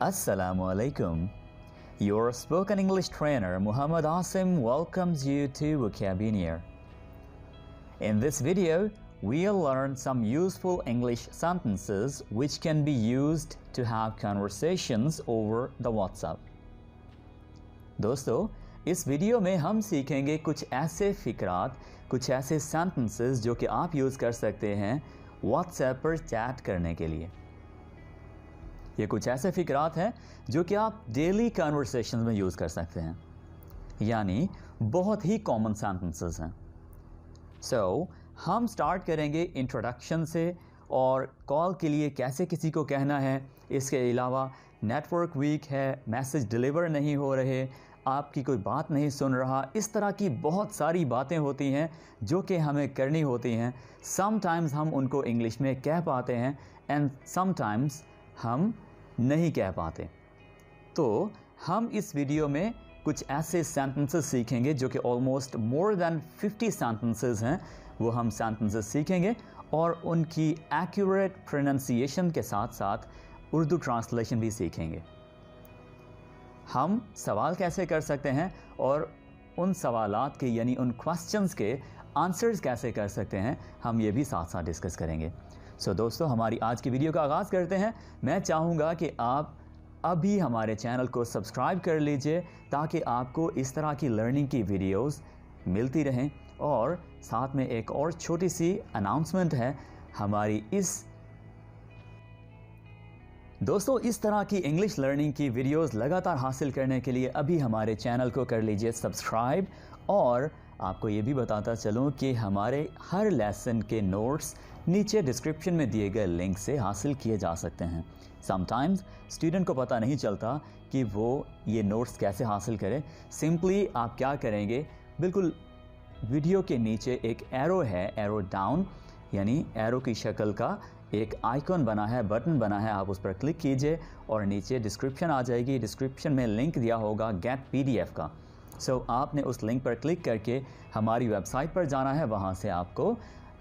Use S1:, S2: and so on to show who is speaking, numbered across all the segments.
S1: Assalamu alaikum. Your spoken English trainer Muhammad Asim welcomes you to Vocabunier. In this video, we'll learn some useful English sentences which can be used to have conversations over the WhatsApp. दोस्तों, इस video में हम सीखेंगे कुछ ऐसे फिक्रात, कुछ ऐसे sentences जो कि आप यूज़ कर सकते हैं WhatsApp पर चैट करने के लिए। ये कुछ ऐसे फिक्रात हैं जो कि आप डेली कन्वर्सेशन में यूज़ कर सकते हैं, यानी बहुत ही कॉमन सेंटेंसेस हैं। हम स्टार्ट करेंगे इंट्रोडक्शन से और कॉल के लिए कैसे किसी को कहना है। इसके अलावा नेटवर्क वीक है, मैसेज डिलीवर नहीं हो रहे, आपकी कोई बात नहीं सुन रहा, इस तरह की बहुत सारी बातें होती हैं जो कि हमें करनी होती हैं। समटाइम्स हम उनको इंग्लिश में कह पाते हैं एंड समटाइम्स हम नहीं कह पाते। तो हम इस वीडियो में कुछ ऐसे सेंटेंसेस सीखेंगे जो कि ऑलमोस्ट मोर देन 50 सेंटेंसेस हैं, वो हम सेंटेंसेस सीखेंगे और उनकी एक्यूरेट प्रोनाउंसिएशन के साथ साथ उर्दू ट्रांसलेशन भी सीखेंगे। हम सवाल कैसे कर सकते हैं और उन सवालात के यानी उन क्वेश्चंस के आंसर्स कैसे कर सकते हैं, हम ये भी साथ साथ डिस्कस करेंगे। दोस्तों, हमारी आज की वीडियो का आगाज़ करते हैं। मैं चाहूँगा कि आप अभी हमारे चैनल को सब्सक्राइब कर लीजिए ताकि आपको इस तरह की लर्निंग की वीडियोस मिलती रहें। और साथ में एक और छोटी सी अनाउंसमेंट है, हमारी दोस्तों इस तरह की इंग्लिश लर्निंग की वीडियोस लगातार हासिल करने के लिए अभी हमारे चैनल को कर लीजिए सब्सक्राइब। और आपको ये भी बताता चलूँ कि हमारे हर लेसन के नोट्स नीचे डिस्क्रिप्शन में दिए गए लिंक से हासिल किए जा सकते हैं। समटाइम्स स्टूडेंट को पता नहीं चलता कि वो ये नोट्स कैसे हासिल करें। सिंपली आप क्या करेंगे, बिल्कुल वीडियो के नीचे एक एरो है, एरो डाउन यानी एरो की शक्ल का एक आइकॉन बना है, बटन बना है, आप उस पर क्लिक कीजिए और नीचे डिस्क्रिप्शन आ जाएगी। डिस्क्रिप्शन में लिंक दिया होगा गेट PDF का। आपने उस लिंक पर क्लिक करके हमारी वेबसाइट पर जाना है, वहाँ से आपको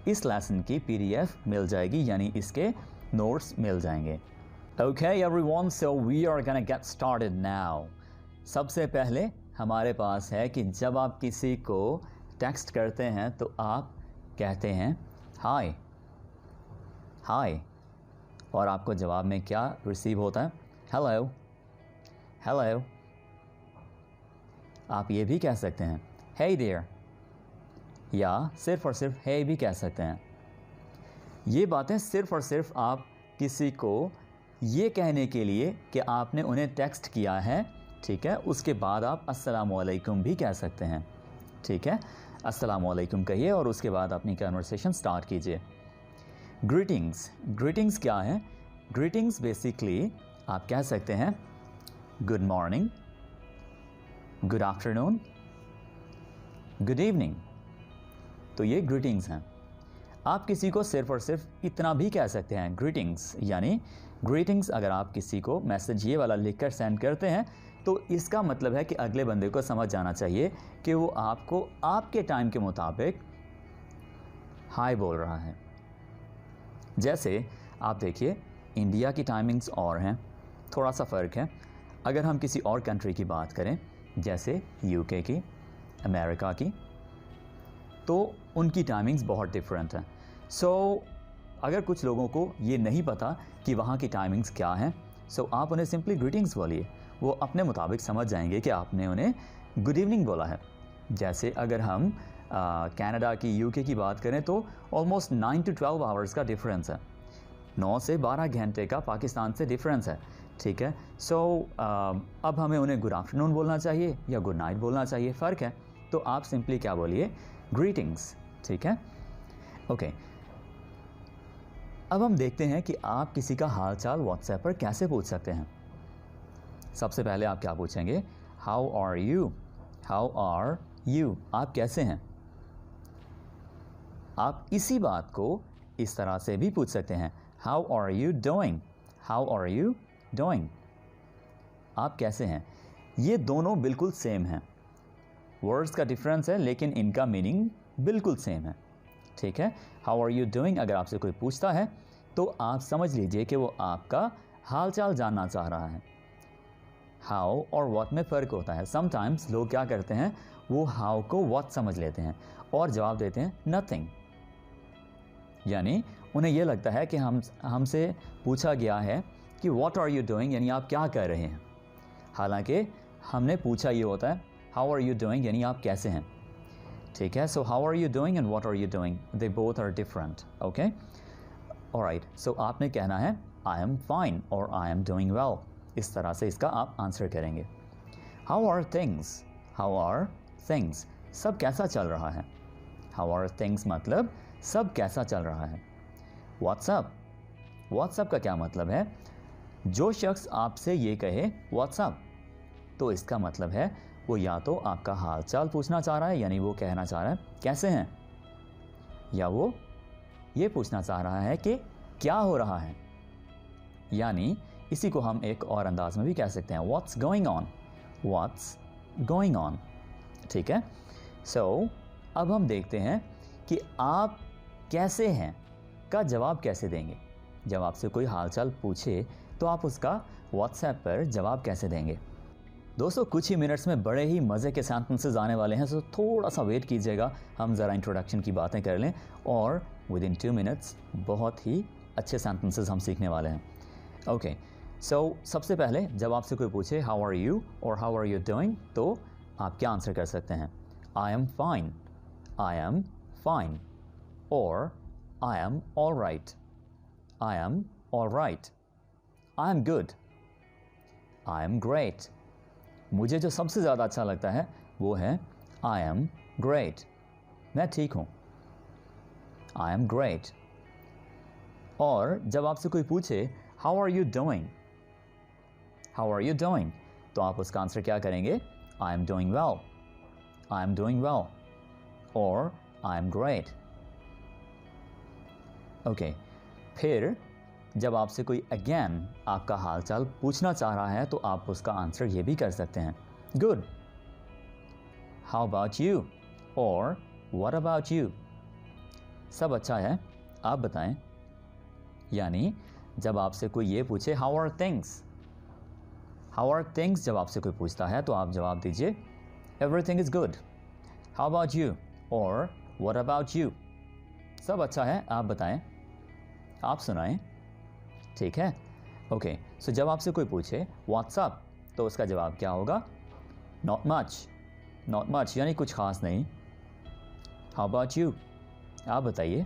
S1: इस लेसन की PDF मिल जाएगी, यानी इसके नोट्स मिल जाएंगे। Okay everyone, so we are gonna get started now. सबसे पहले हमारे पास है कि जब आप किसी को टेक्स्ट करते हैं तो आप कहते हैं हाय हाय, और आपको जवाब में क्या रिसीव होता है? Hello hello. आप ये भी कह सकते हैं hey there, या सिर्फ और सिर्फ hey भी कह सकते हैं। ये बातें सिर्फ और सिर्फ आप किसी को ये कहने के लिए कि आपने उन्हें टेक्स्ट किया है, ठीक है। उसके बाद आप अस्सलामु अलैकुम भी कह सकते हैं, ठीक है। अस्सलामु अलैकुम कहिए और उसके बाद अपनी कन्वर्सेशन स्टार्ट कीजिए। ग्रीटिंग्स क्या है? ग्रीटिंग्स बेसिकली आप कह सकते हैं good morning, good afternoon, good evening. तो ये ग्रीटिंग्स हैं। आप किसी को सिर्फ और सिर्फ इतना भी कह सकते हैं ग्रीटिंग्स, यानी ग्रीटिंग्स अगर आप किसी को मैसेज ये वाला लिखकर सेंड करते हैं तो इसका मतलब है कि अगले बंदे को समझ जाना चाहिए कि वो आपको आपके टाइम के मुताबिक हाय बोल रहा है। जैसे आप देखिए, इंडिया की टाइमिंग्स और हैं, थोड़ा सा फ़र्क है। अगर हम किसी और कंट्री की बात करें जैसे UK की, अमेरिका की, तो उनकी टाइमिंग्स बहुत डिफरेंट हैं। अगर कुछ लोगों को ये नहीं पता कि वहाँ की टाइमिंग्स क्या हैं, आप उन्हें सिंपली ग्रीटिंग्स बोलिए, वो अपने मुताबिक समझ जाएंगे कि आपने उन्हें गुड इवनिंग बोला है। जैसे अगर हम कनाडा की, UK की बात करें तो ऑलमोस्ट 9 to 12 आवर्स का डिफरेंस है, 9 से 12 घंटे का पाकिस्तान से डिफरेंस है, ठीक है। अब हमें उन्हें गुड आफ्टरनून बोलना चाहिए या गुड नाइट बोलना चाहिए, फ़र्क है। तो आप सिंपली क्या बोलिए? ग्रीटिंग्स, ठीक है। ओके, अब हम देखते हैं कि आप किसी का हाल चाल व्हाट्सएप पर कैसे पूछ सकते हैं। सबसे पहले आप क्या पूछेंगे? How are you, how are you, आप कैसे हैं। आप इसी बात को इस तरह से भी पूछ सकते हैं, how are you doing, how are you doing, आप कैसे हैं। ये दोनों बिल्कुल सेम हैं, वर्ड्स का डिफरेंस है लेकिन इनका मीनिंग बिल्कुल सेम है, ठीक है। हाउ आर यू डूइंग अगर आपसे कोई पूछता है तो आप समझ लीजिए कि वो आपका हाल चाल जानना चाह रहा है। हाउ और व्हाट में फ़र्क होता है। समटाइम्स लोग क्या करते हैं, वो हाउ को व्हाट समझ लेते हैं और जवाब देते हैं नथिंग। यानी उन्हें यह लगता है कि हमसे पूछा गया है कि व्हाट आर यू डूइंग, यानी आप क्या कर रहे हैं। हालांकि हमने पूछा ये होता है हाउ आर यू डूइंग, यानी आप कैसे हैं। ठीक है, so how are you doing and what are you doing, they both are different. Okay, alright, so आपने कहना है आई एम फाइन और आई एम डूइंग वेल। इस तरह से इसका आप आंसर करेंगे। How are things, how are things, सब कैसा चल रहा है। हाउ आर थिंग्स मतलब सब कैसा चल रहा है। व्हाट्सअप, व्हाट्सअप का क्या मतलब है, जो शख्स आपसे ये कहे व्हाट्सअप, तो इसका मतलब है वो या तो आपका हाल चाल पूछना चाह रहा है, यानी वो कहना चाह रहा है कैसे हैं, या वो ये पूछना चाह रहा है कि क्या हो रहा है। यानी इसी को हम एक और अंदाज में भी कह सकते हैं, what's going on, what's going on. ठीक है, सो अब हम देखते हैं कि आप कैसे हैं का जवाब कैसे देंगे। जब आपसे कोई हालचाल पूछे तो आप उसका व्हाट्सएप पर जवाब कैसे देंगे। दोस्तों कुछ ही मिनट्स में बड़े ही मज़े के सेंटेंसेस आने वाले हैं, सो थोड़ा सा वेट कीजिएगा, हम ज़रा इंट्रोडक्शन की बातें कर लें और विद इन 2 मिनट्स बहुत ही अच्छे सेंटेंसेस हम सीखने वाले हैं। ओके, सो सबसे पहले जब आपसे कोई पूछे हाउ आर यू और हाउ आर यू डूइंग, तो आप क्या आंसर कर सकते हैं, I am fine, I am fine, और I am all right, I am all right, I am good, I am great. मुझे जो सबसे ज़्यादा अच्छा लगता है वो है आई एम ग्रेट, मैं ठीक हूँ, आई एम ग्रेट। और जब आपसे कोई पूछे how are you doing, how are you doing, तो आप उसका आंसर क्या करेंगे, I am doing well, I am doing well, और आई एम ग्रेट। ओके, फिर जब आपसे कोई अगेन आपका हालचाल पूछना चाह रहा है तो आप उसका आंसर ये भी कर सकते हैं, गुड, हाउ अबाउट यू, और व्हाट अबाउट यू, सब अच्छा है, आप बताएं। यानी जब आपसे कोई ये पूछे how are things, how are things जब आपसे कोई पूछता है तो आप जवाब दीजिए everything is good, how about you, और व्हाट अबाउट यू, सब अच्छा है, आप बताएं, आप सुनाएं। ठीक है, ओके, सो जब आपसे कोई पूछे व्हाट्सअप तो उसका जवाब क्या होगा, नॉट मच, नॉट मच यानी कुछ खास नहीं, हाउ अबाउट यू, आप बताइए।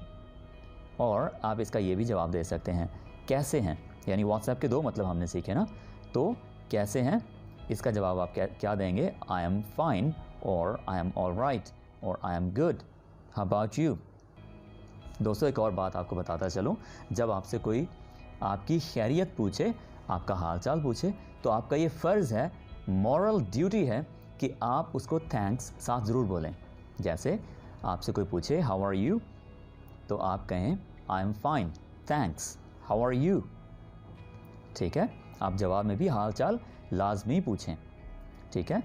S1: और आप इसका ये भी जवाब दे सकते हैं कैसे हैं, यानी व्हाट्सएप के 2 मतलब हमने सीखे ना, तो कैसे हैं इसका जवाब आप क्या देंगे, आई एम फाइन, और आई एम ऑल राइट, और I am good, how about you. दोस्तों एक और बात आपको बताता चलूँ, जब आपसे कोई आपकी खैरियत पूछे, आपका हालचाल पूछे, तो आपका ये फ़र्ज़ है, मॉरल ड्यूटी है कि आप उसको थैंक्स साथ ज़रूर बोलें। जैसे आपसे कोई पूछे हाउ आर यू, तो आप कहें I am fine, thanks, how are you. ठीक है, आप जवाब में भी हालचाल लाजमी पूछें। ठीक है,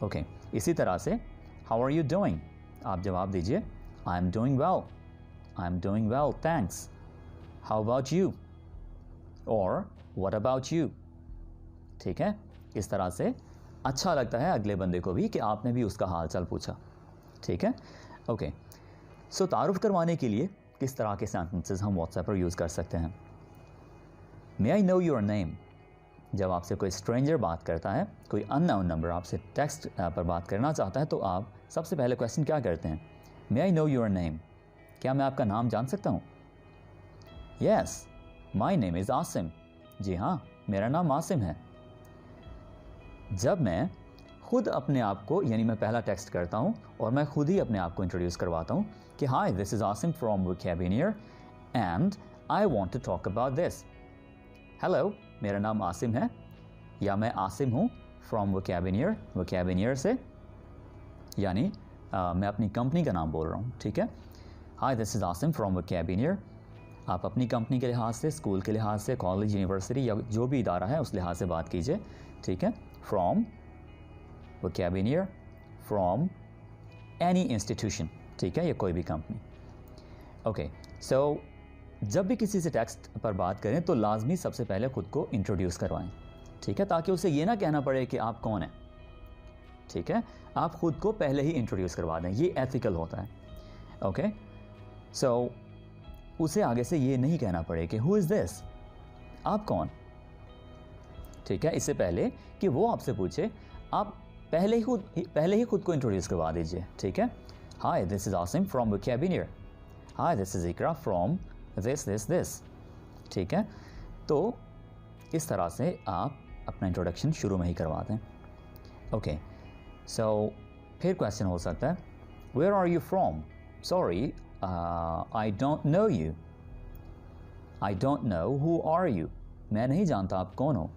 S1: ओके, इसी तरह से हाउ आर यू डूइंग, आप जवाब दीजिए आई am doing well, I am doing well, thanks, how about you, और व्हाट अबाउट यू। ठीक है, इस तरह से अच्छा लगता है अगले बंदे को भी कि आपने भी उसका हाल चाल पूछा। ठीक है, ओके, सो तारुफ करवाने के लिए किस तरह के सेंटेंसेस हम व्हाट्सएप पर यूज़ कर सकते हैं। May I know your name, जब आपसे कोई स्ट्रेंजर बात करता है, कोई अननोन नंबर आपसे टेक्स्ट पर बात करना चाहता है, तो आप सबसे पहले क्वेश्चन क्या करते हैं, may I know your name, क्या मैं आपका नाम जान सकता हूँ। Yes, my name is Asim, जी हाँ मेरा नाम आसिम है। जब मैं खुद अपने आप को, यानी मैं पहला टेक्स्ट करता हूँ और मैं खुद ही अपने आप को इंट्रोड्यूस करवाता हूँ कि hi this is Asim from vocabulary and I want to talk about this. Hello, मेरा नाम आसिम है, या मैं आसिम हूँ फ्रॉम वोकैब्युलरी, वोकैब्युलरी से, यानी मैं अपनी कंपनी का नाम बोल रहा हूँ। ठीक है, hi this is Asim from vocabulary. आप अपनी कंपनी के लिहाज से, स्कूल के लिहाज से, कॉलेज, यूनिवर्सिटी या जो भी इदारा है उस लिहाज से बात कीजिए। ठीक है, from vocabulary, from any institution, ठीक है, या कोई भी कंपनी। ओके, सो जब भी किसी से टेक्स्ट पर बात करें तो लाजमी सबसे पहले खुद को इंट्रोड्यूस करवाएं। ठीक है, ताकि उसे ये ना कहना पड़े कि आप कौन हैं। ठीक है, आप खुद को पहले ही इंट्रोड्यूस करवा दें, ये एथिकल होता है। ओके, सो उसे आगे से ये नहीं कहना पड़े कि हु इज़ दिस, आप कौन। ठीक है, इससे पहले कि वो आपसे पूछे, आप पहले ही खुद को इंट्रोड्यूस करवा दीजिए। ठीक है, hi this is Asim from vocabulary, hi this is Iqra from this. ठीक है, तो इस तरह से आप अपना इंट्रोडक्शन शुरू में ही करवा दें। ओके, सो फिर क्वेश्चन हो सकता है, where are you from, sorry I don't know you, I don't know who are you, मैं नहीं जानता आप कौन हो।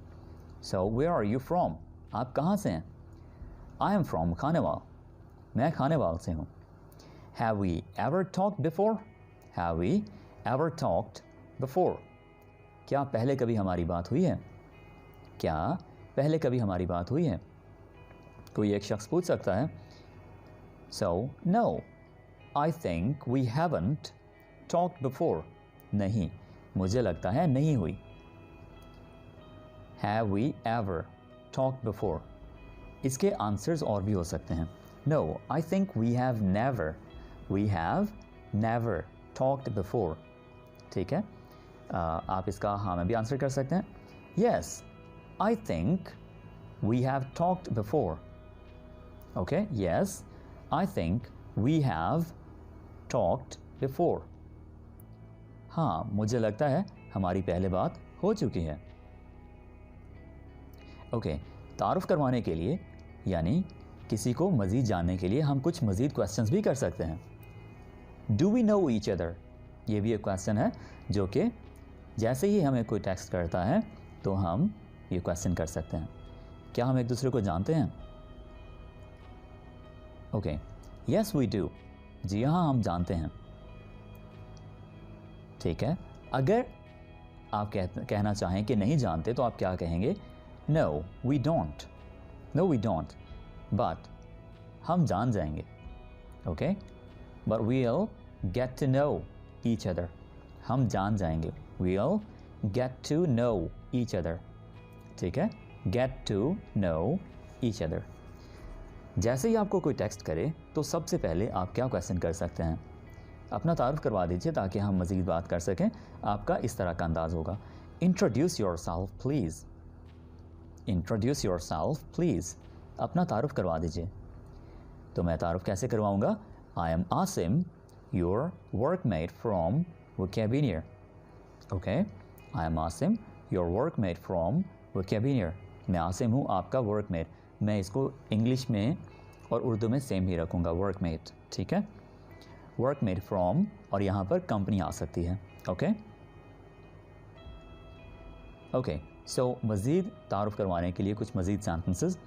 S1: So where are you from, आप कहाँ से हैं। आई एम फ्रॉम खानेवाल, मैं खानेवाल से हूँ। Have we ever talked before, have we ever talked before, क्या पहले कभी हमारी बात हुई है, क्या पहले कभी हमारी बात हुई है। कोई एक शख्स पूछ सकता है, so no I think we haven't talked before, नहीं मुझे लगता है नहीं हुई। Have we ever talked before, इसके आंसर्स और भी हो सकते हैं। No I think we have never talked before. ठीक है, आप इसका हाँ में भी आंसर कर सकते हैं। Yes I think we have talked before. Okay, yes I think we have talked before, हाँ मुझे लगता है हमारी पहले बात हो चुकी है। ओके, तारुफ करवाने के लिए यानी किसी को मज़ीद जानने के लिए हम कुछ मज़ीद क्वेश्चंस भी कर सकते हैं। Do we know each other, ये भी एक क्वेश्चन है जो कि जैसे ही हमें कोई टेक्स्ट करता है तो हम ये क्वेश्चन कर सकते हैं, क्या हम एक दूसरे को जानते हैं। ओके, यस वी डू, जी हाँ हम जानते हैं। ठीक है, अगर आप कहना चाहें कि नहीं जानते तो आप क्या कहेंगे, नो वी डोंट, बट हम जान जाएंगे। Okay, but we'll get to know each other, हम जान जाएंगे। We'll get to know each other. ठीक है, get to know each other. जैसे ही आपको कोई टेक्स्ट करे तो सबसे पहले आप क्या क्वेश्चन कर सकते हैं, अपना तारुफ करवा दीजिए ताकि हम मज़ीद बात कर सकें। आपका इस तरह का अंदाज़ होगा, introduce yourself please, introduce yourself please, अपना तारुफ करवा दीजिए। तो मैं तारुफ कैसे करवाऊँगा, I am Asim your workmate from vocabulary. Okay, I am Asim your workmate from vocabulary, मैं आसिम हूँ आपका वर्कमेट। मैं इसको इंग्लिश में और उर्दू में सेम ही रखूँगा, वर्कमेट। ठीक है, वर्कमेट फ्रॉम, और यहाँ पर कंपनी आ सकती है। ओके ओके, सो मज़ीद तारुफ करवाने के लिए कुछ मज़ीद सेंटेंसेस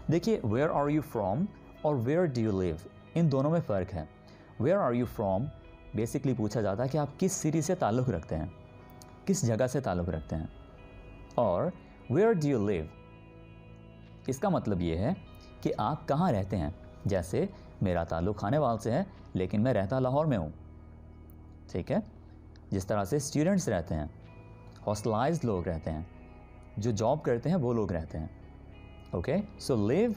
S1: देखिए। वेयर आर यू फ्रॉम और वेयर डू यू लिव, इन दोनों में फ़र्क है। Where are you from basically पूछा जाता है कि आप किस सिटी से ताल्लुक़ रखते हैं, किस जगह से ताल्लुक़ रखते हैं। और वेयर डू यू लिव, इसका मतलब ये है कि आप कहाँ रहते हैं। जैसे मेरा ताल्लुक़ खानेवाल से है लेकिन मैं रहता लाहौर में हूँ। ठीक है, जिस तरह से स्टूडेंट्स रहते हैं, हॉस्टलाइज्ड लोग रहते हैं, जो जॉब करते हैं वो लोग रहते हैं। ओके, सो लिव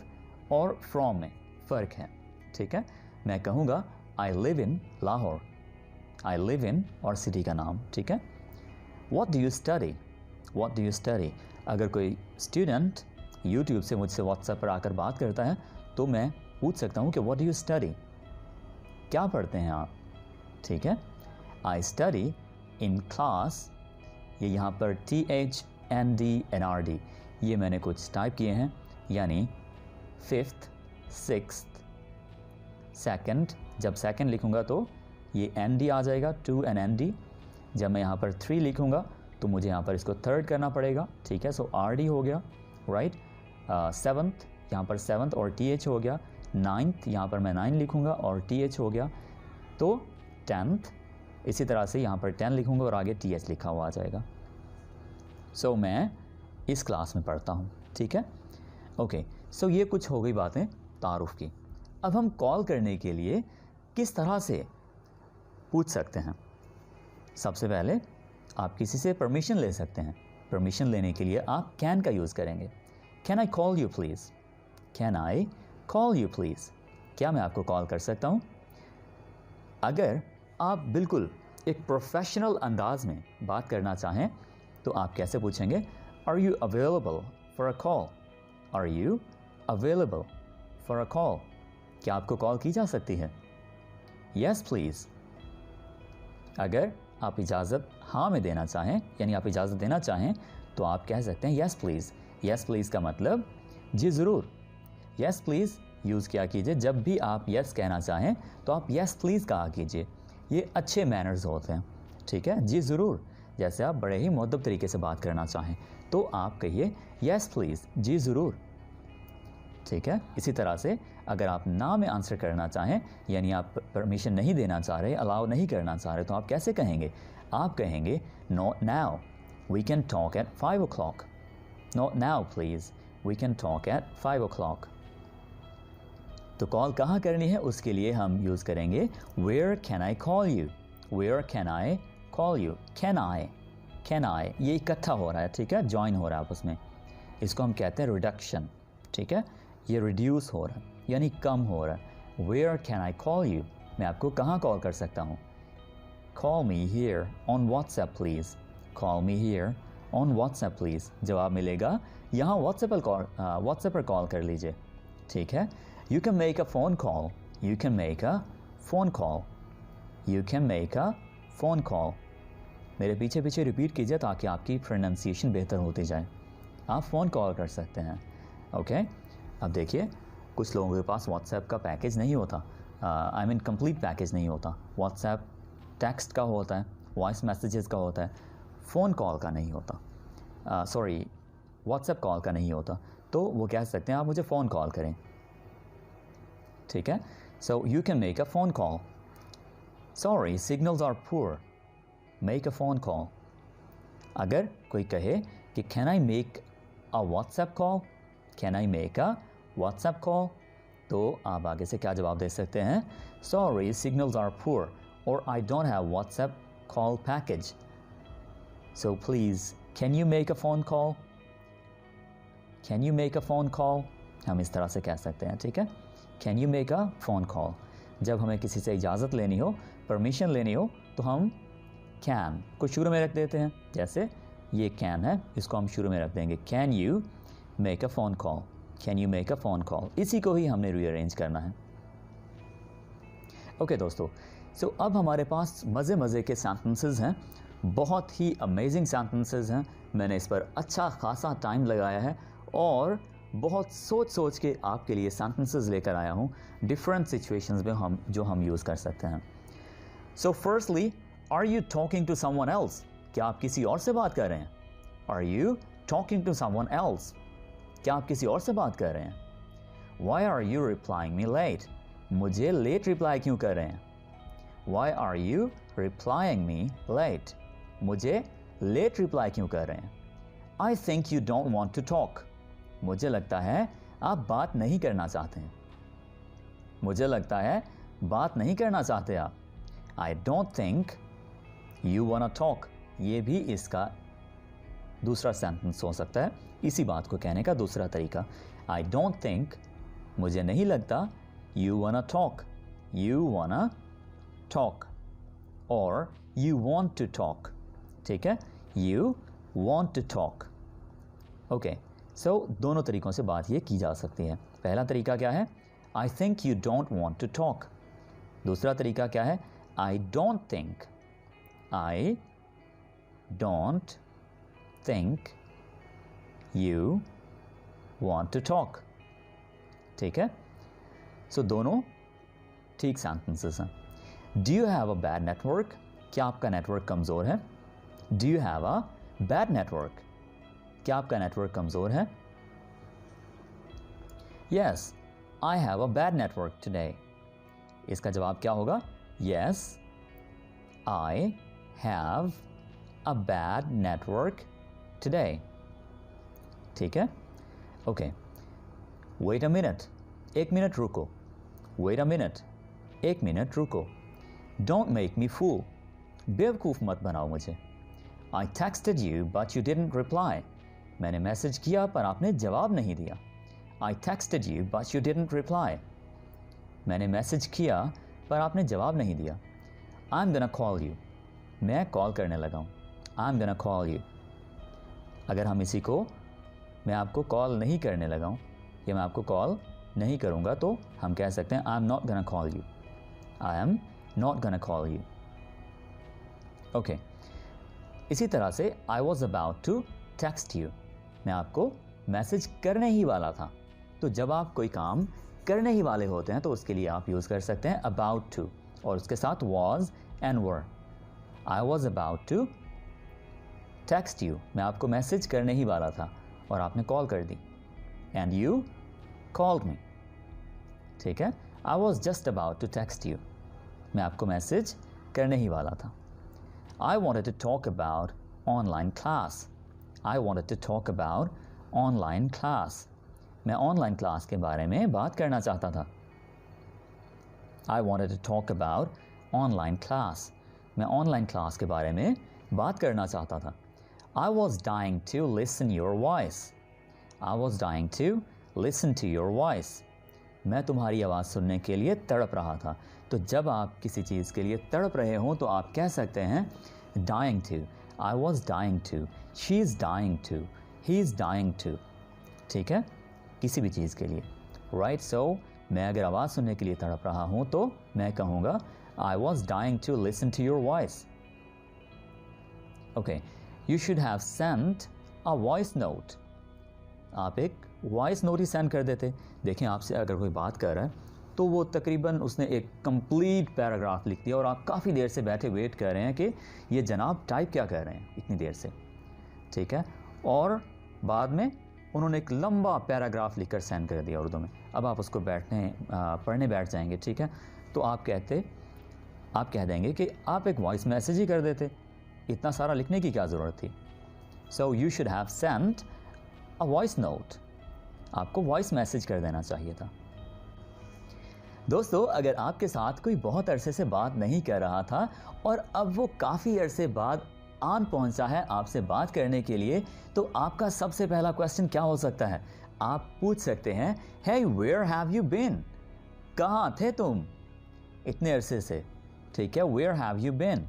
S1: और फ्रॉम में फ़र्क है। ठीक है, मैं कहूँगा I live in Lahore, I live in और सिटी का नाम। ठीक है, what do you study, what do you study. अगर कोई स्टूडेंट यूट्यूब से मुझसे व्हाट्सएप पर आकर बात करता है तो मैं पूछ सकता हूँ कि व्हाट डू यू स्टडी, क्या पढ़ते हैं आप। ठीक है, आई स्टडी इन क्लास, ये यहाँ पर THNDNRD ये मैंने कुछ टाइप किए हैं, यानी 5th 6th 2nd, जब सेकंड लिखूँगा तो ये ND आ जाएगा, 2 and ND। जब मैं यहाँ पर 3 लिखूँगा तो मुझे यहाँ पर इसको 3rd करना पड़ेगा। ठीक है, सो RD हो गया, राइट। 7th यहाँ पर 7th और TH हो गया। 9th यहाँ पर मैं 9 लिखूँगा और TH हो गया। तो 10th इसी तरह से यहाँ पर 10 लिखूँगा और आगे TH लिखा हुआ आ जाएगा। सो मैं इस क्लास में पढ़ता हूँ। ठीक है, ओके, सो ये कुछ हो गई बातें तारुफ की। अब हम कॉल करने के लिए किस तरह से पूछ सकते हैं। सबसे पहले आप किसी से परमिशन ले सकते हैं। परमिशन लेने के लिए आप कैन का यूज़ करेंगे। Can I call you please, can I call you please, क्या मैं आपको कॉल कर सकता हूँ? अगर आप बिल्कुल एक प्रोफेशनल अंदाज में बात करना चाहें तो आप कैसे पूछेंगे? Are you available for a call, are you available for a call, क्या आपको कॉल की जा सकती है? Yes please. अगर आप इजाज़त हाँ में देना चाहें, यानी आप इजाज़त देना चाहें, तो आप कह सकते हैं यस प्लीज़। यस प्लीज़ का मतलब जी ज़रूर। यस प्लीज़ यूज़ किया कीजिए जब भी आप यस कहना चाहें तो आप यस प्लीज़ कहा कीजिए, ये अच्छे मैनर्स होते हैं, ठीक है। जी ज़रूर, जैसे आप बड़े ही मुअद्दब तरीके से बात करना चाहें तो आप कहिए यस प्लीज़, जी ज़रूर, ठीक है। इसी तरह से अगर आप ना में आंसर करना चाहें, यानी आप परमिशन नहीं देना चाह रहे, अलाउ नहीं करना चाह रहे, तो आप कैसे कहेंगे? आप कहेंगे not now, we can talk at 5 o'clock, not now please, we can talk at 5 o'clock। तो कॉल कहाँ करनी है उसके लिए हम यूज़ करेंगे where can I call you, where can I call you, can I, ये इकट्ठा हो रहा है, ठीक है, ज्वाइन हो रहा है आपस में, इसको हम कहते हैं रिडक्शन, ठीक है, ये रिड्यूस हो रहा है यानी कम हो रहा है। Where can I call you, मैं आपको कहाँ कॉल कर सकता हूँ? Call me here on WhatsApp please, call me here on WhatsApp please, जवाब मिलेगा यहाँ व्हाट्सएप पर कॉल कर लीजिए, ठीक है। You can make a phone call, you can make a phone call, you can make a phone call। मेरे पीछे पीछे रिपीट कीजिए ताकि आपकी प्रोनाउंसिएशन बेहतर होती जाए। आप फ़ोन कॉल कर सकते हैं, ओके। अब देखिए कुछ लोगों के पास व्हाट्सएप का पैकेज नहीं होता, आई मीन कंप्लीट पैकेज नहीं होता। व्हाट्सएप टेक्स्ट का होता है, वॉइस मैसेजेस का होता है, फ़ोन कॉल का नहीं होता, सॉरी व्हाट्सएप कॉल का नहीं होता, तो वो कह सकते हैं आप मुझे फ़ोन कॉल करें, ठीक है। So you can make a phone call, sorry signals are poor, make a phone call. अगर कोई कहे कि can I make a WhatsApp call, can I make a WhatsApp call, तो आप आगे से क्या जवाब दे सकते हैं? सॉरी सिग्नल्स आर पुअर और I don't have WhatsApp call package, so please can you make a phone call, can you make a phone call, हम इस तरह से कह सकते हैं, ठीक है। Can you make a phone call, जब हमें किसी से इजाज़त लेनी हो, परमिशन लेनी हो, तो हम कैन को शुरू में रख देते हैं, जैसे ये कैन है, इसको हम शुरू में रख देंगे, can you make a phone call, can you make a phone call, इसी को ही हमने रीअरेंज करना है। ओके दोस्तों, सो अब हमारे पास मज़े मज़े के सेंटेंसेस हैं, बहुत ही अमेजिंग सेंटेंसेस हैं, मैंने इस पर अच्छा खासा टाइम लगाया है और बहुत सोच सोच के आपके लिए सेंटेंसेस लेकर आया हूँ डिफरेंट सिचुएशंस में जो हम यूज़ कर सकते हैं। So firstly, are you talking to someone else, क्या आप किसी और से बात कर रहे हैं? Are you talking to someone else, क्या आप किसी और से बात कर रहे हैं? Why are you replying me late, मुझे लेट रिप्लाई क्यों कर रहे हैं? Why are you replying me late, मुझे लेट रिप्लाई क्यों कर रहे हैं? I think you don't want to talk, मुझे लगता है आप बात नहीं करना चाहते हैं, मुझे लगता है बात नहीं करना चाहते आप। आई don't think you wanna talk, ये भी इसका दूसरा सेंटेंस हो सकता है, इसी बात को कहने का दूसरा तरीका। आई डोंट थिंक, मुझे नहीं लगता, you wanna talk, you wanna talk, और यू वांट टू टॉक, ठीक है, you want to talk. Okay, so दोनों तरीक़ों से बात ये की जा सकती है। पहला तरीका क्या है? I think you don't want to talk. दूसरा तरीका क्या है? I don't think, I don't think you want to talk, ठीक है। सो दोनों ठीक सेंटेंसेस हैं। Do you have a bad network, क्या आपका नेटवर्क कमज़ोर है? Do you have a bad network, क्या आपका नेटवर्क कमज़ोर है? Yes, I have a bad network today, इसका जवाब क्या होगा? Yes, I have a bad network today, ठीक है। ओके, वेट अ मिनट, एक मिनट रुको, वेट अ मिनट, एक मिनट रुको। डोंट मेक मी फूल, बेवकूफ़ मत बनाओ मुझे। I texted you but you didn't reply, मैंने मैसेज किया पर आपने जवाब नहीं दिया. I texted you but you didn't reply. मैंने मैसेज किया पर आपने जवाब नहीं दिया. I'm gonna call you. मैं कॉल करने लगा हूँ. I'm gonna call you. अगर हम इसी को मैं आपको कॉल नहीं करने लगा हूँ या मैं आपको कॉल नहीं करूँगा तो हम कह सकते हैं I'm not gonna call you. I am not gonna call you. Okay. इसी तरह से I was about to text you. मैं आपको मैसेज करने ही वाला था. तो जब आप कोई काम करने ही वाले होते हैं तो उसके लिए आप यूज़ कर सकते हैं about to और उसके साथ was and were. I was about to text you. मैं आपको मैसेज करने ही वाला था और आपने कॉल कर दी. And you called me. ठीक है. I was just about to text you. मैं आपको मैसेज करने ही वाला था. I wanted to talk about online class. I wanted to talk about online class. मैं ऑनलाइन क्लास के बारे में बात करना चाहता था. I wanted to talk about online class. मैं ऑनलाइन क्लास के बारे में बात करना चाहता था. I was dying to listen your voice. I was dying to listen to your voice. मैं तुम्हारी आवाज़ सुनने के लिए तड़प रहा था. तो जब आप किसी चीज़ के लिए तड़प रहे हों तो आप कह सकते हैं dying to. I was dying to. She is dying to. He is dying to. ठीक है. किसी भी चीज़ के लिए. Right. So मैं अगर आवाज़ सुनने के लिए तड़प रहा हूँ तो मैं कहूँगा I was dying to listen to your voice. Okay. You should have sent a voice note. आप एक वॉइस नोट ही सेंड कर देते. देखें आपसे अगर कोई बात कर रहा है तो वो तकरीबन उसने एक कंप्लीट पैराग्राफ लिख दिया और आप काफ़ी देर से बैठे वेट कर रहे हैं कि ये जनाब टाइप क्या कर रहे हैं इतनी देर से. ठीक है. और बाद में उन्होंने एक लंबा पैराग्राफ लिखकर सेंड कर दिया उर्दू में. अब आप उसको पढ़ने बैठ जाएंगे. ठीक है. तो आप कह देंगे कि आप एक वॉइस मैसेज ही कर देते. इतना सारा लिखने की क्या ज़रूरत थी. So you should have sent a voice note. आपको वॉइस मैसेज कर देना चाहिए था. दोस्तों, अगर आपके साथ कोई बहुत अरसे से बात नहीं कर रहा था और अब वो काफ़ी अरसे बाद आन पहुंचा है आपसे बात करने के लिए, तो आपका सबसे पहला क्वेश्चन क्या हो सकता है. आप पूछ सकते हैं hey where have you been. कहाँ थे तुम इतने अरसे से. ठीक है. Where have you been.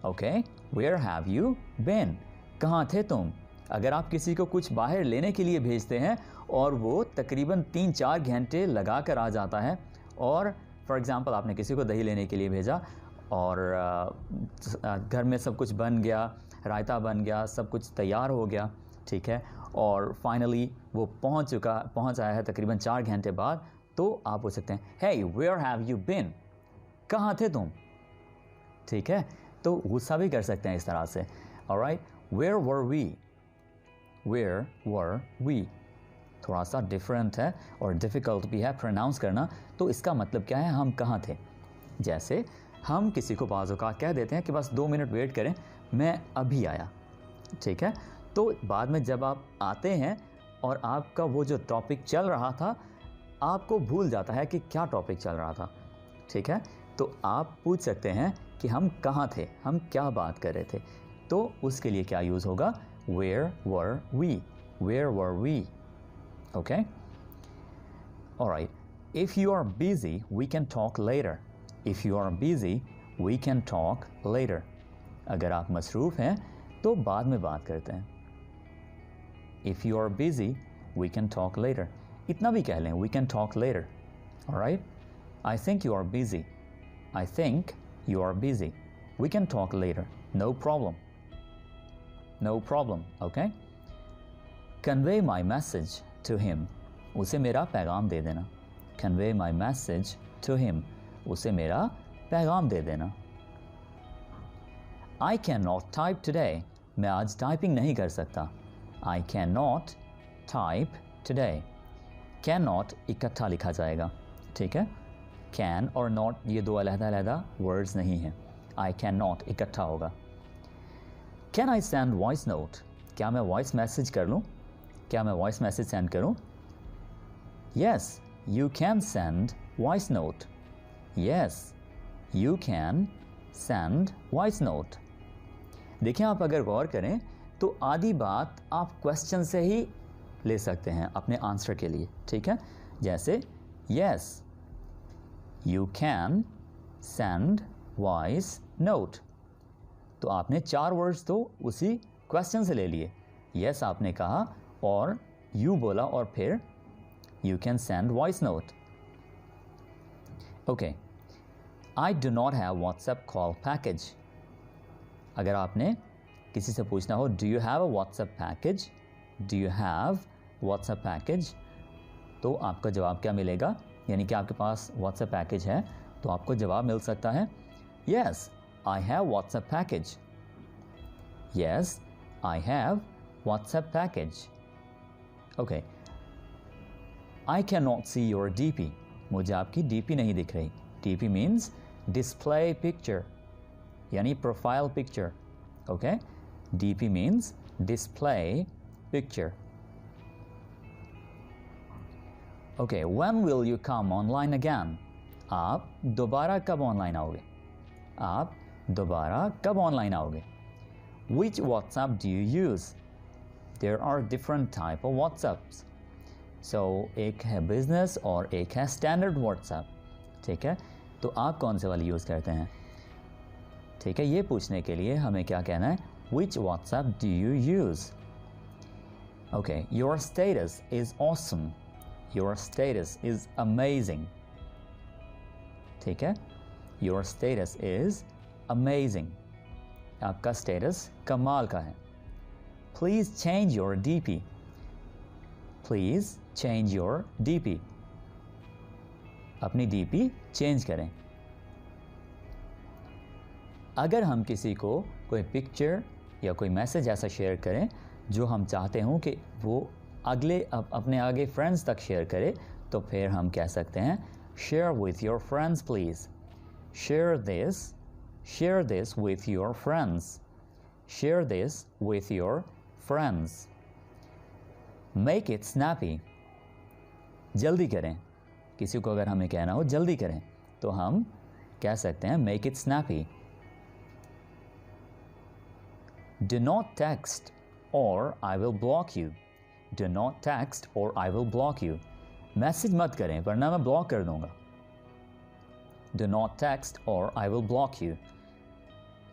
S1: Okay. Where have you been. कहाँ थे तुम. अगर आप किसी को कुछ बाहर लेने के लिए भेजते हैं और वो तकरीबन 3-4 घंटे लगा कर आ जाता है और फॉर एग्ज़ाम्पल आपने किसी को दही लेने के लिए भेजा और घर में सब कुछ बन गया, रायता बन गया, सब कुछ तैयार हो गया. ठीक है. और फाइनली वो पहुंच आया है तकरीबन 4 घंटे बाद, तो आप पूछ सकते हैं hey where have you been. कहाँ थे तुम. ठीक है. तो गुस्सा भी कर सकते हैं इस तरह से. Alright. Where were we. Where were we थोड़ा सा डिफरेंट है और डिफ़िकल्ट भी है प्रोनाउंस करना. तो इसका मतलब क्या है, हम कहाँ थे. जैसे हम किसी को बाज़ औक़ात कह देते हैं कि बस 2 मिनट वेट करें, मैं अभी आया. ठीक है. तो बाद में जब आप आते हैं और आपका वो जो टॉपिक चल रहा था आपको भूल जाता है कि क्या टॉपिक चल रहा था. ठीक है. तो आप पूछ सकते हैं कि हम कहाँ थे, हम क्या बात कर रहे थे. तो उसके लिए क्या यूज़ होगा. Where were we? Where were we? Okay? Alright. If you are busy, we can talk later. If you are busy, we can talk later. अगर आप मसरूफ़ हैं तो बाद में बात करते हैं. If you are busy, we can talk later. इतना भी कह लें, we can talk later. Alright? I think you are busy. I think you are busy. We can talk later. No problem. No problem. Okay? Convey my message to him. उसे मेरा पैगाम दे देना. Convey my message to him. उसे मेरा पैगाम दे देना. I cannot type today. मैं आज टाइपिंग नहीं कर सकता. I cannot type today. Cannot इकट्ठा लिखा जाएगा. ठीक है. Can और not ये दो अलग-अलग वर्ड्स नहीं हैं. I cannot इकट्ठा होगा. Can I send voice note? क्या मैं वॉइस मैसेज कर लूँ. क्या मैं वॉइस मैसेज सेंड करूँ. Yes, you can send voice note. Yes, you can send voice note. देखिए आप अगर गौर करें तो आधी बात आप क्वेश्चन से ही ले सकते हैं अपने आंसर के लिए, ठीक है। जैसे yes you can send voice note, तो आपने 4 वर्ड्स तो उसी क्वेश्चन से ले लिए। यस आपने कहा और यू बोला और फिर you can send voice note. Okay, I do not have WhatsApp call package. अगर आपने किसी से पूछना हो do you have a WhatsApp package, do you have WhatsApp package, तो आपका जवाब क्या मिलेगा, यानी कि आपके पास व्हाट्सएप पैकेज है, तो आपको जवाब मिल सकता है yes I have WhatsApp package, yes I have WhatsApp package. Okay, I can not see your DP, मुझे आपकी डीपी नहीं दिख रही। डीपी मीन्स डिस्प्ले पिक्चर, यानी profile picture. Okay, DP means display picture. Okay, when will you come online again, आप दोबारा कब online आओगे, आप दोबारा कब ऑनलाइन आओगे। Which WhatsApp do you use, there are different type of WhatsApps. So एक है बिजनेस और एक है स्टैंडर्ड व्हाट्सएप, ठीक है। तो आप कौन से वाली यूज़ करते हैं, ठीक है। ये पूछने के लिए हमें क्या कहना है, which WhatsApp do you use. Okay, your status is awesome, your status is amazing, ठीक है। योर स्टेटस इज़ अमेजिंग, आपका स्टेटस कमाल का है। Please change your DP, please change your DP, अपनी डीपी चेंज करें। अगर हम किसी को कोई पिक्चर या कोई मैसेज ऐसा शेयर करें जो हम चाहते हों कि वो अगले अपने आगे फ्रेंड्स तक शेयर करे, तो फिर हम कह सकते हैं share with your friends please, share this with your friends, share this with your friends. Make it snappy, जल्दी करें, किसी को अगर हमें कहना हो जल्दी करें तो हम कह सकते हैं make it snappy. Do not text or I will block you. Do not text or I will block you. Message मत करें वरना मैं ब्लॉक कर दूंगा। Do not text or I will block you.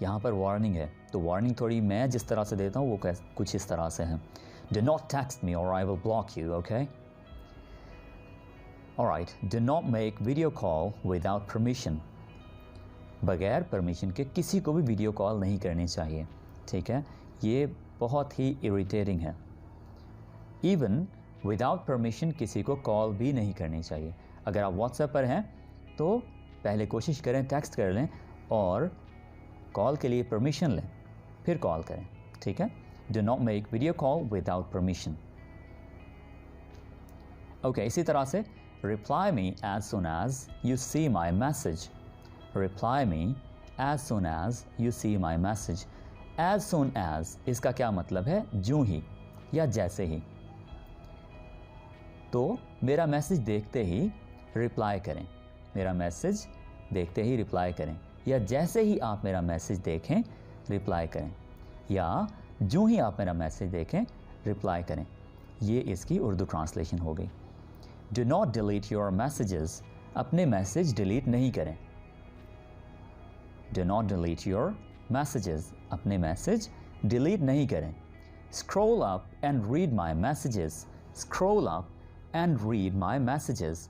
S1: यहाँ पर वार्निंग है, तो वार्निंग थोड़ी मैं जिस तरह से देता हूँ वो कुछ इस तरह से है। Do not text me or I will block you, okay? Alright, do not make video call without permission. बगैर परमिशन के किसी को भी वीडियो कॉल नहीं करनी चाहिए, ठीक है। ये बहुत ही इरिटेटिंग है। इवन विदाउट परमिशन किसी को कॉल भी नहीं करनी चाहिए। अगर आप व्हाट्सएप पर हैं तो पहले कोशिश करें टेक्स्ट कर लें और कॉल के लिए परमिशन लें, फिर कॉल करें, ठीक है। Do not make video call without permission. Okay, इसी तरह से reply me as soon as you see my message, reply me as soon as you see my message. As soon as इसका क्या मतलब है, जूं ही या जैसे ही। तो मेरा मैसेज देखते ही रिप्लाई करें, मेरा मैसेज देखते ही रिप्लाई करें, या जैसे ही आप मेरा मैसेज देखें रिप्लाई करें, या जूं ही आप मेरा मैसेज देखें रिप्लाई करें। ये इसकी उर्दू ट्रांसलेशन हो गई। Do not delete your messages, अपने मैसेज डिलीट नहीं करें। Do not delete your messages, अपने मैसेज डिलीट नहीं करें। Scroll up and read my messages, scroll up and read my messages.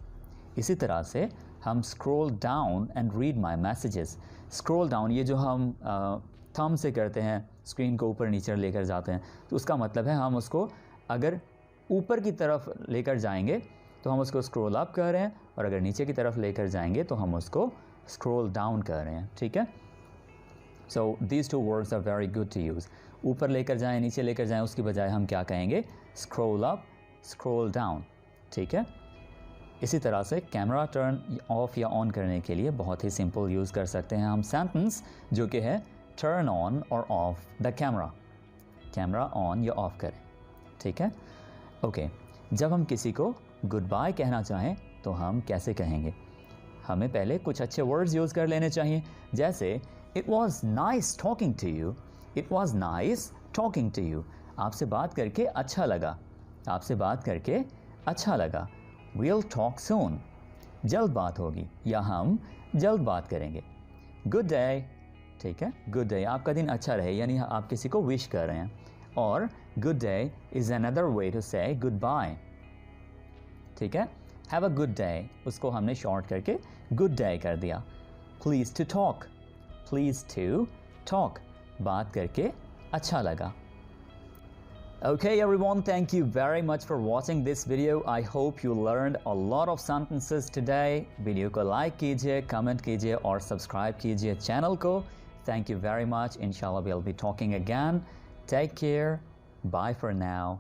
S1: इसी तरह से हम scroll down and read my messages. Scroll down ये जो हम थंब से करते हैं, स्क्रीन को ऊपर नीचे लेकर जाते हैं, तो उसका मतलब है हम उसको अगर ऊपर की तरफ लेकर जाएंगे तो हम उसको स्क्रॉल अप कर रहे हैं, और अगर नीचे की तरफ लेकर जाएंगे तो हम उसको स्क्रॉल डाउन कर रहे हैं, ठीक है। So these two words are very good to use. ऊपर लेकर जाएं, नीचे लेकर जाएं, उसकी बजाय हम क्या कहेंगे, स्क्रॉल अप, स्क्रॉल डाउन, ठीक है। इसी तरह से कैमरा टर्न ऑफ या ऑन करने के लिए बहुत ही सिंपल यूज़ कर सकते हैं हम सेंटेंस, जो कि है टर्न ऑन और of the camera, camera on या ऑफ करें, ठीक है। ओके, जब हम किसी को गुड बाय कहना चाहें तो हम कैसे कहेंगे, हमें पहले कुछ अच्छे वर्ड्स यूज़ कर लेने चाहिए। जैसे it was nice talking to you, it was nice talking to you. आपसे बात करके अच्छा लगा. आपसे बात करके अच्छा लगा. We'll talk soon. जल्द बात होगी या हम जल्द बात करेंगे. Good day. ठीक है, गुड डे, आपका दिन अच्छा रहे, यानी आप किसी को विश कर रहे हैं. और good day is another way to say goodbye. ठीक है, हैव अ गुड डे, उसको हमने शॉर्ट करके गुड डे कर दिया. Please to talk. Please to talk, बात करके अच्छा लगा. Okay everyone, thank you very much for watching this video. I hope you learned a lot of sentences today. Video को लाइक कीजिए, कमेंट कीजिए और सब्सक्राइब कीजिए चैनल को. Thank you very much. Inshallah we'll be talking again. Take care. Bye for now.